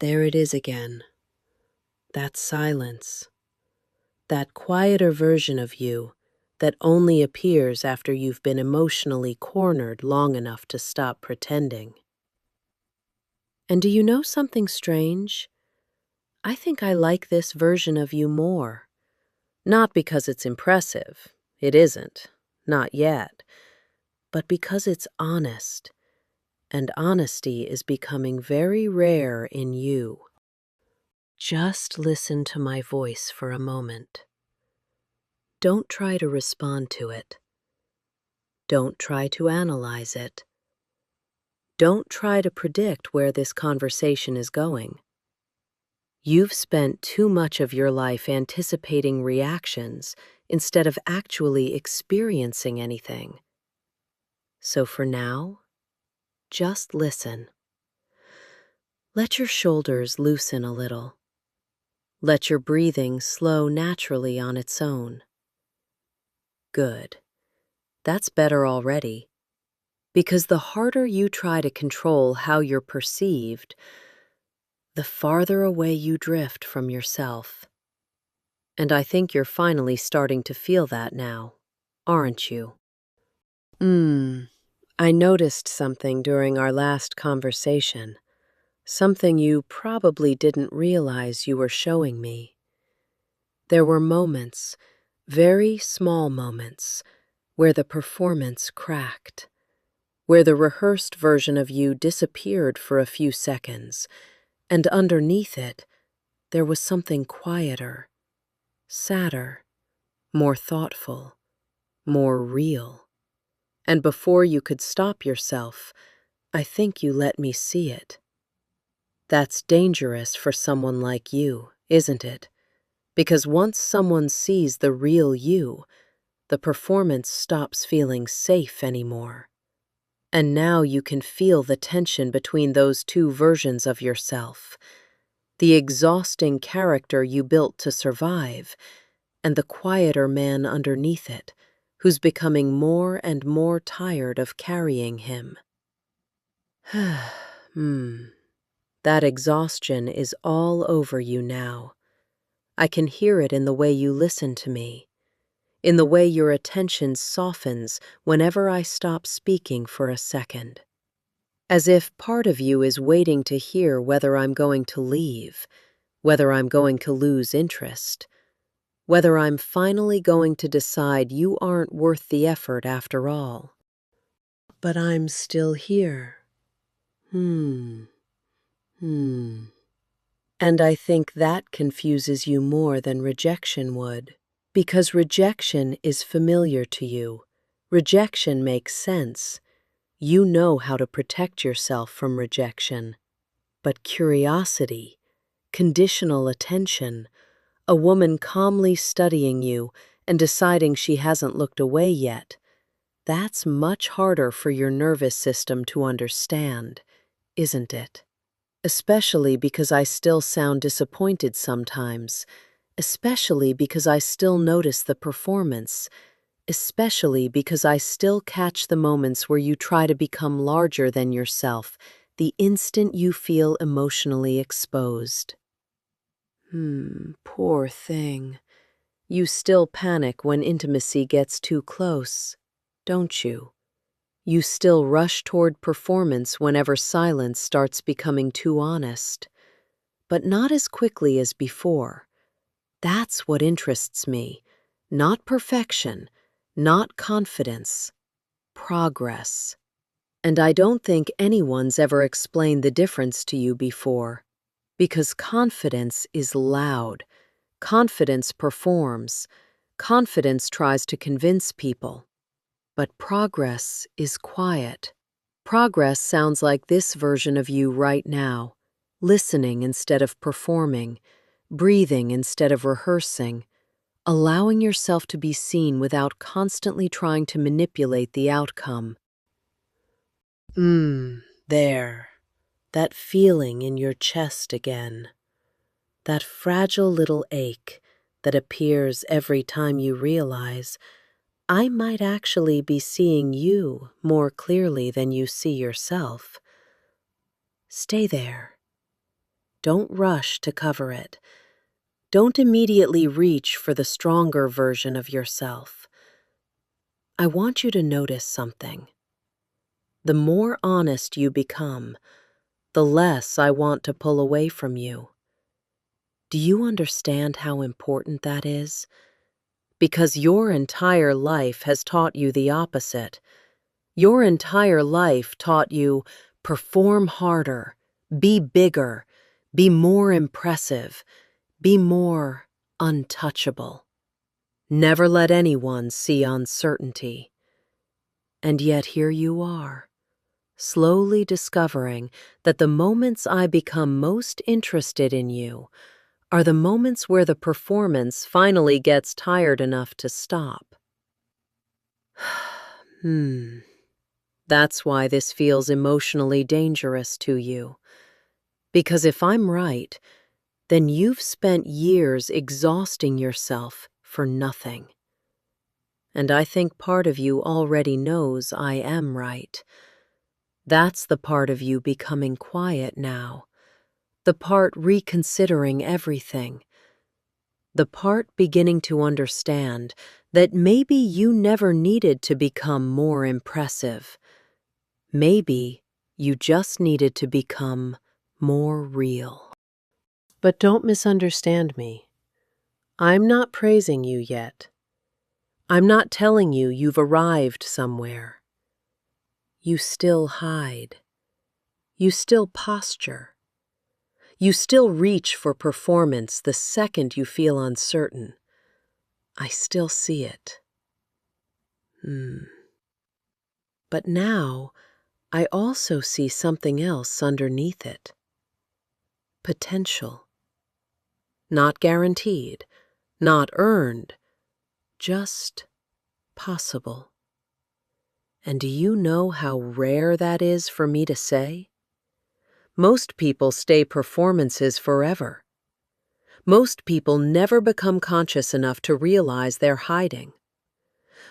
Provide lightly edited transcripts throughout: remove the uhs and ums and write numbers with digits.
There it is again. That silence. That quieter version of you that only appears after you've been emotionally cornered long enough to stop pretending. And do you know something strange? I think I like this version of you more. Not because it's impressive. It isn't. Not yet. But because it's honest. And honesty is becoming very rare in you. Just listen to my voice for a moment. Don't try to respond to it. Don't try to analyze it. Don't try to predict where this conversation is going. You've spent too much of your life anticipating reactions instead of actually experiencing anything. So for now, just listen. Let your shoulders loosen a little. Let your breathing slow naturally on its own. Good. That's better already. Because the harder you try to control how you're perceived, the farther away you drift from yourself. And I think you're finally starting to feel that now, aren't you? I noticed something during our last conversation. Something you probably didn't realize you were showing me. There were moments, very small moments, where the performance cracked, where the rehearsed version of you disappeared for a few seconds, and underneath it, there was something quieter, sadder, more thoughtful, more real. And before you could stop yourself, I think you let me see it. That's dangerous for someone like you, isn't it? Because once someone sees the real you, the performance stops feeling safe anymore. And now you can feel the tension between those two versions of yourself, the exhausting character you built to survive, and the quieter man underneath it, who's becoming more and more tired of carrying him. That exhaustion is all over you now. I can hear it in the way you listen to me, in the way your attention softens whenever I stop speaking for a second. As if part of you is waiting to hear whether I'm going to leave, whether I'm going to lose interest, whether I'm finally going to decide you aren't worth the effort after all. But I'm still here. And I think that confuses you more than rejection would, because rejection is familiar to you. Rejection makes sense. You know how to protect yourself from rejection. But curiosity, conditional attention, a woman calmly studying you and deciding she hasn't looked away yet, that's much harder for your nervous system to understand, isn't it? Especially because I still sound disappointed sometimes, especially because I still notice the performance, especially because I still catch the moments where you try to become larger than yourself the instant you feel emotionally exposed. Poor thing. You still panic when intimacy gets too close, don't you? You still rush toward performance whenever silence starts becoming too honest, but not as quickly as before. That's what interests me. Not perfection, not confidence, progress. And I don't think anyone's ever explained the difference to you before, because confidence is loud. Confidence performs. Confidence tries to convince people. But progress is quiet. Progress sounds like this version of you right now, listening instead of performing, breathing instead of rehearsing, allowing yourself to be seen without constantly trying to manipulate the outcome. There. That feeling in your chest again. That fragile little ache that appears every time you realize I might actually be seeing you more clearly than you see yourself. Stay there. Don't rush to cover it. Don't immediately reach for the stronger version of yourself. I want you to notice something. The more honest you become, the less I want to pull away from you. Do you understand how important that is? Because your entire life has taught you the opposite. Your entire life taught you perform harder, be bigger, be more impressive, be more untouchable. Never let anyone see uncertainty. And yet here you are, slowly discovering that the moments I become most interested in you are the moments where the performance finally gets tired enough to stop. That's why this feels emotionally dangerous to you. Because if I'm right, then you've spent years exhausting yourself for nothing. And I think part of you already knows I am right. That's the part of you becoming quiet now, the part reconsidering everything, the part beginning to understand that maybe you never needed to become more impressive. Maybe you just needed to become more real. But don't misunderstand me. I'm not praising you yet. I'm not telling you you've arrived somewhere. You still hide. You still posture. You still reach for performance the second you feel uncertain. I still see it. But now, I also see something else underneath it. Potential. Not guaranteed, not earned, just possible. And do you know how rare that is for me to say? Most people stay performances forever. Most people never become conscious enough to realize they're hiding.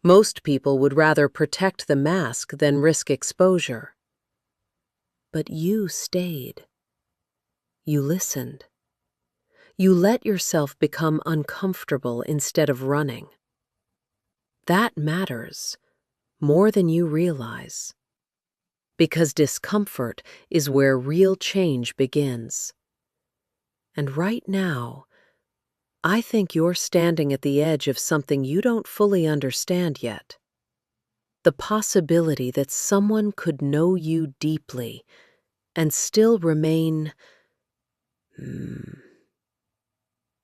Most people would rather protect the mask than risk exposure. But you stayed. You listened. You let yourself become uncomfortable instead of running. That matters more than you realize. Because discomfort is where real change begins. And right now, I think you're standing at the edge of something you don't fully understand yet. The possibility that someone could know you deeply and still remain...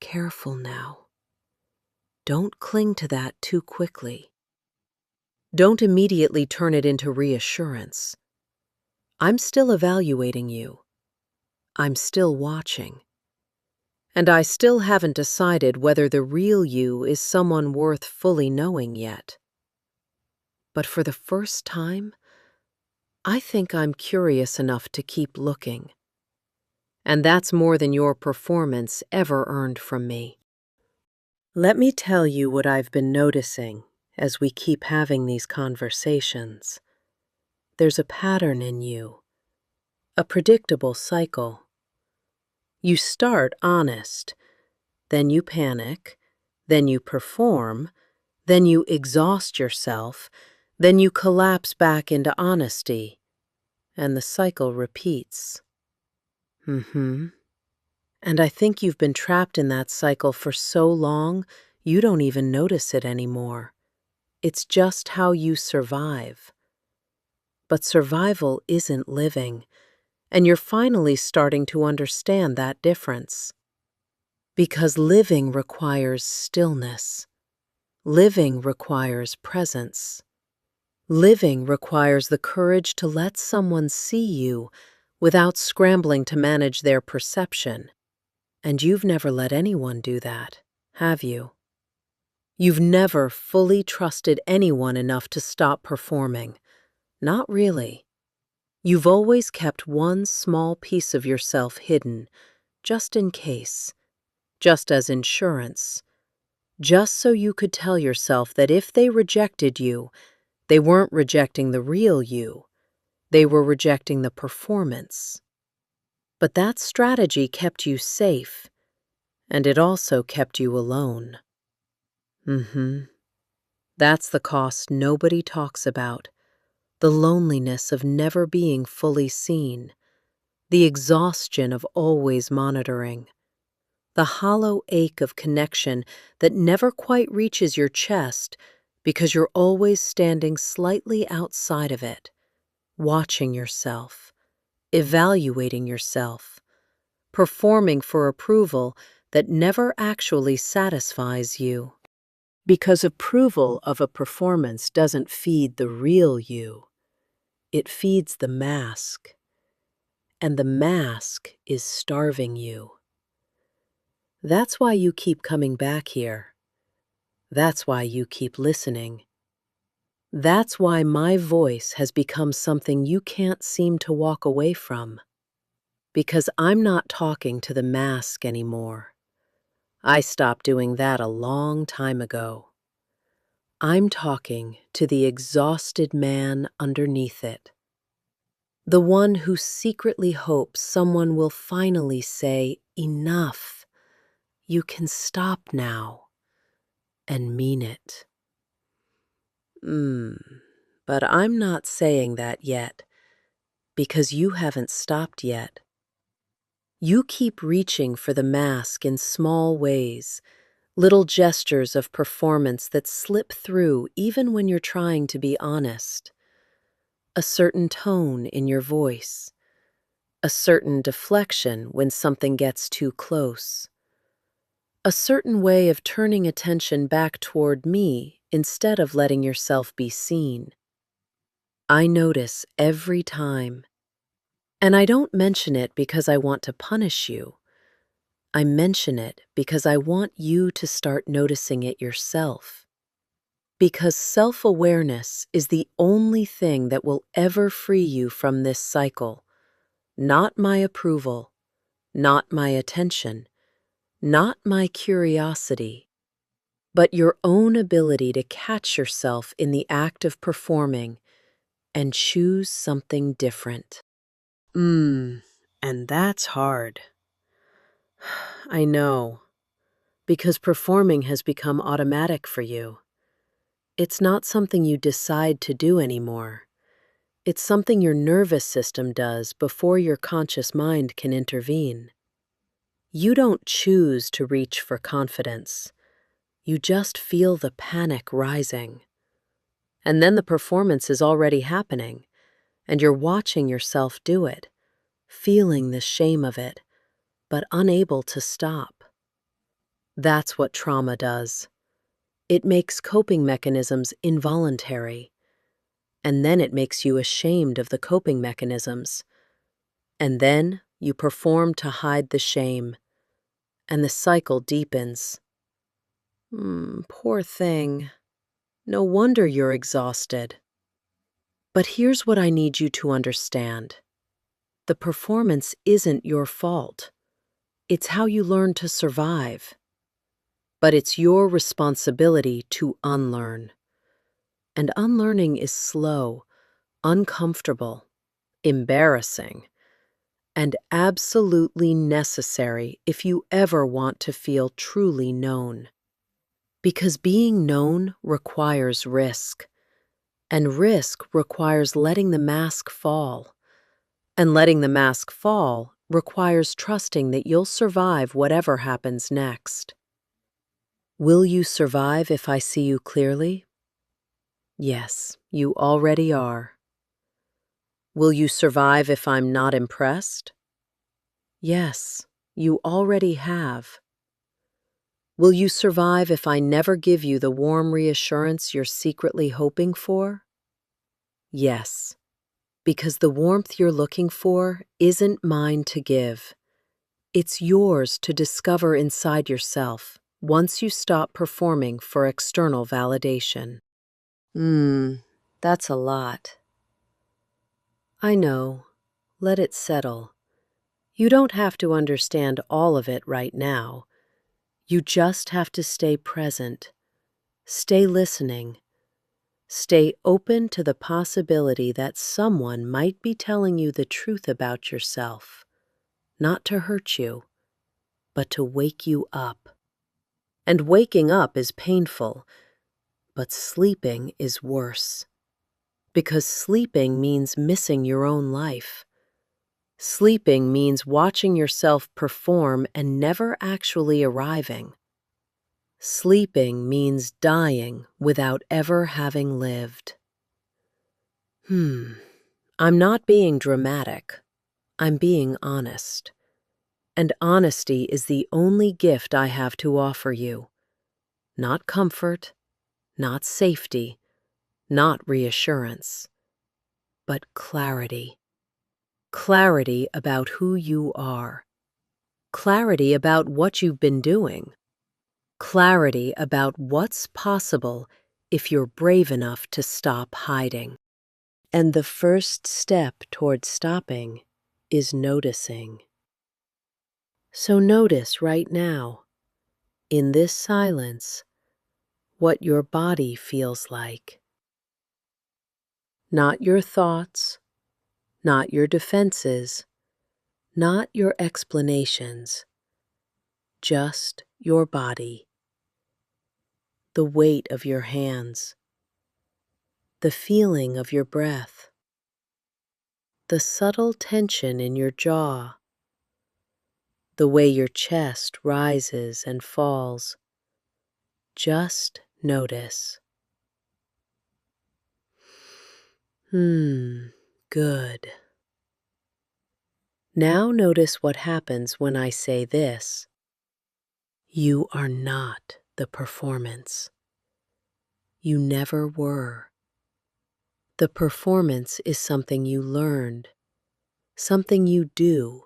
Careful now. Don't cling to that too quickly. Don't immediately turn it into reassurance. I'm still evaluating you. I'm still watching. And I still haven't decided whether the real you is someone worth fully knowing yet. But for the first time, I think I'm curious enough to keep looking. And that's more than your performance ever earned from me. Let me tell you what I've been noticing as we keep having these conversations. There's a pattern in you, a predictable cycle. You start honest, then you panic, then you perform, then you exhaust yourself, then you collapse back into honesty, and the cycle repeats. And I think you've been trapped in that cycle for so long, you don't even notice it anymore. It's just how you survive. But survival isn't living, and you're finally starting to understand that difference. Because living requires stillness. Living requires presence. Living requires the courage to let someone see you without scrambling to manage their perception. And you've never let anyone do that, have you? You've never fully trusted anyone enough to stop performing. Not really. You've always kept one small piece of yourself hidden, just in case, just as insurance, just so you could tell yourself that if they rejected you, they weren't rejecting the real you, they were rejecting the performance. But that strategy kept you safe, and it also kept you alone. That's the cost nobody talks about, the loneliness of never being fully seen, the exhaustion of always monitoring, the hollow ache of connection that never quite reaches your chest because you're always standing slightly outside of it, watching yourself, evaluating yourself, performing for approval that never actually satisfies you. Because approval of a performance doesn't feed the real you, it feeds the mask, and the mask is starving you. That's why you keep coming back here. That's why you keep listening. That's why my voice has become something you can't seem to walk away from. Because I'm not talking to the mask anymore. I stopped doing that a long time ago. I'm talking to the exhausted man underneath it. The one who secretly hopes someone will finally say, "Enough. You can stop now," and mean it. But I'm not saying that yet, because you haven't stopped yet. You keep reaching for the mask in small ways, little gestures of performance that slip through even when you're trying to be honest. A certain tone in your voice, a certain deflection when something gets too close, a certain way of turning attention back toward me instead of letting yourself be seen. I notice every time. And I don't mention it because I want to punish you. I mention it because I want you to start noticing it yourself. Because self-awareness is the only thing that will ever free you from this cycle. Not my approval, not my attention, not my curiosity, but your own ability to catch yourself in the act of performing and choose something different. And that's hard. I know, because performing has become automatic for you. It's not something you decide to do anymore. It's something your nervous system does before your conscious mind can intervene. You don't choose to reach for confidence. You just feel the panic rising. And then the performance is already happening, and you're watching yourself do it, feeling the shame of it, but unable to stop. That's what trauma does. It makes coping mechanisms involuntary, and then it makes you ashamed of the coping mechanisms. And then you perform to hide the shame, and the cycle deepens. Poor thing. No wonder you're exhausted. But here's what I need you to understand. The performance isn't your fault. It's how you learn to survive. But it's your responsibility to unlearn. And unlearning is slow, uncomfortable, embarrassing, and absolutely necessary if you ever want to feel truly known. Because being known requires risk, and risk requires letting the mask fall. And letting the mask fall requires trusting that you'll survive whatever happens next. Will you survive if I see you clearly? Yes, you already are. Will you survive if I'm not impressed? Yes, you already have. Will you survive if I never give you the warm reassurance you're secretly hoping for? Yes, because the warmth you're looking for isn't mine to give. It's yours to discover inside yourself once you stop performing for external validation. That's a lot. I know. Let it settle. You don't have to understand all of it right now. You just have to stay present, stay listening, stay open to the possibility that someone might be telling you the truth about yourself, not to hurt you, but to wake you up. And waking up is painful, but sleeping is worse. Because sleeping means missing your own life. Sleeping means watching yourself perform and never actually arriving. Sleeping means dying without ever having lived. I'm not being dramatic. I'm being honest. And honesty is the only gift I have to offer you. Not comfort, not safety, not reassurance, but clarity. Clarity about who you are. Clarity about what you've been doing. Clarity about what's possible if you're brave enough to stop hiding. And the first step toward stopping is noticing. So notice right now, in this silence, what your body feels like. Not your thoughts, not your defenses, not your explanations, just your body. The weight of your hands, the feeling of your breath, the subtle tension in your jaw, the way your chest rises and falls. Just notice. Good. Now notice what happens when I say this. You are not the performance. You never were. The performance is something you learned, something you do,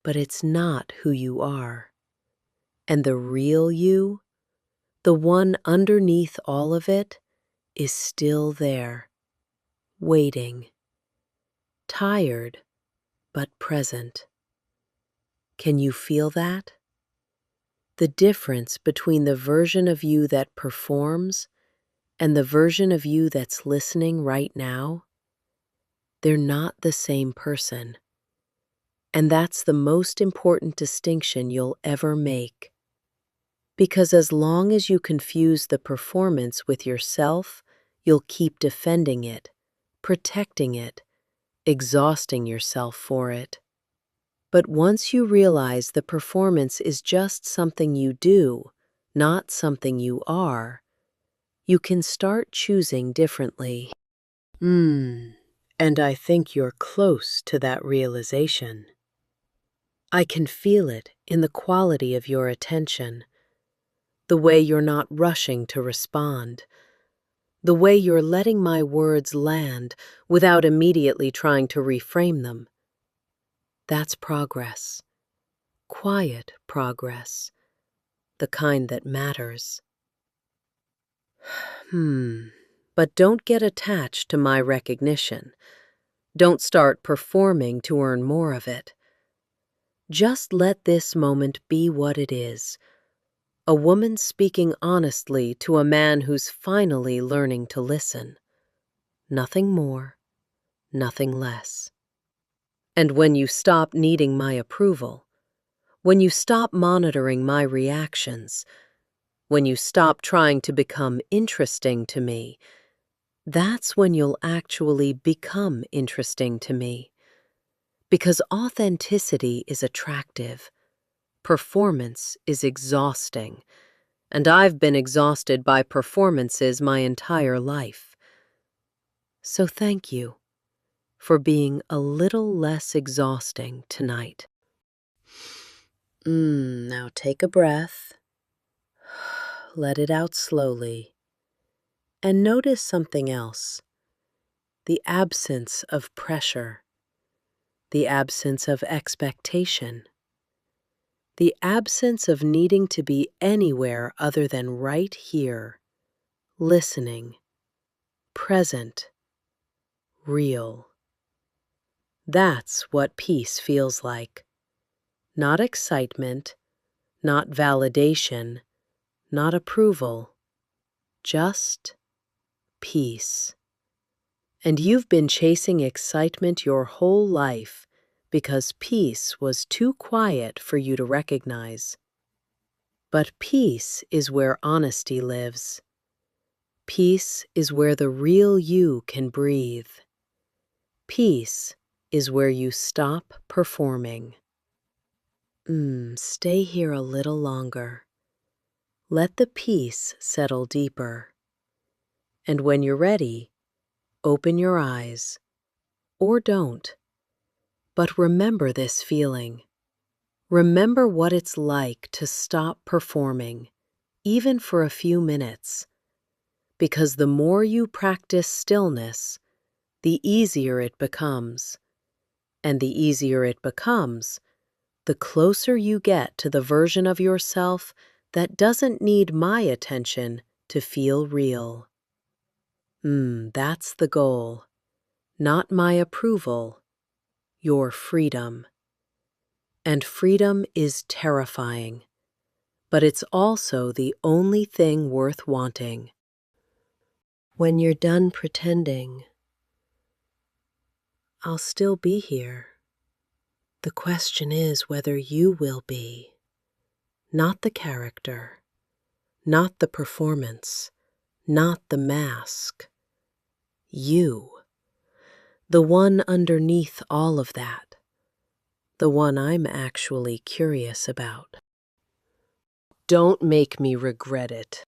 but it's not who you are. And the real you, the one underneath all of it, is still there, waiting, tired, but present. Can you feel that? The difference between the version of you that performs and the version of you that's listening right now? They're not the same person. And that's the most important distinction you'll ever make. Because as long as you confuse the performance with yourself, you'll keep defending it, protecting it, exhausting yourself for it. But once you realize the performance is just something you do, not something you are, you can start choosing differently. And I think you're close to that realization. I can feel it in the quality of your attention, the way you're not rushing to respond, the way you're letting my words land without immediately trying to reframe them. That's progress. Quiet progress. The kind that matters. But don't get attached to my recognition. Don't start performing to earn more of it. Just let this moment be what it is. A woman speaking honestly to a man who's finally learning to listen. Nothing more, nothing less. And when you stop needing my approval, when you stop monitoring my reactions, when you stop trying to become interesting to me, that's when you'll actually become interesting to me. Because authenticity is attractive, performance is exhausting, and I've been exhausted by performances my entire life. So thank you for being a little less exhausting tonight. Now take a breath. Let it out slowly. And notice something else. The absence of pressure. The absence of expectation. The absence of needing to be anywhere other than right here. Listening. Present. Real. That's what peace feels like. Not excitement, not validation, not approval, just peace. And you've been chasing excitement your whole life, because peace was too quiet for you to recognize. But peace is where honesty lives. Peace is where the real you can breathe. Peace is where you stop performing. Stay here a little longer. Let the peace settle deeper. And when you're ready, open your eyes. Or don't. But remember this feeling. Remember what it's like to stop performing, even for a few minutes. Because the more you practice stillness, the easier it becomes. And the easier it becomes, the closer you get to the version of yourself that doesn't need my attention to feel real. That's the goal. Not my approval, your freedom. And freedom is terrifying, but it's also the only thing worth wanting. When you're done pretending, I'll still be here. The question is whether you will be. Not the character, not the performance, not the mask. You. The one underneath all of that. The one I'm actually curious about. Don't make me regret it.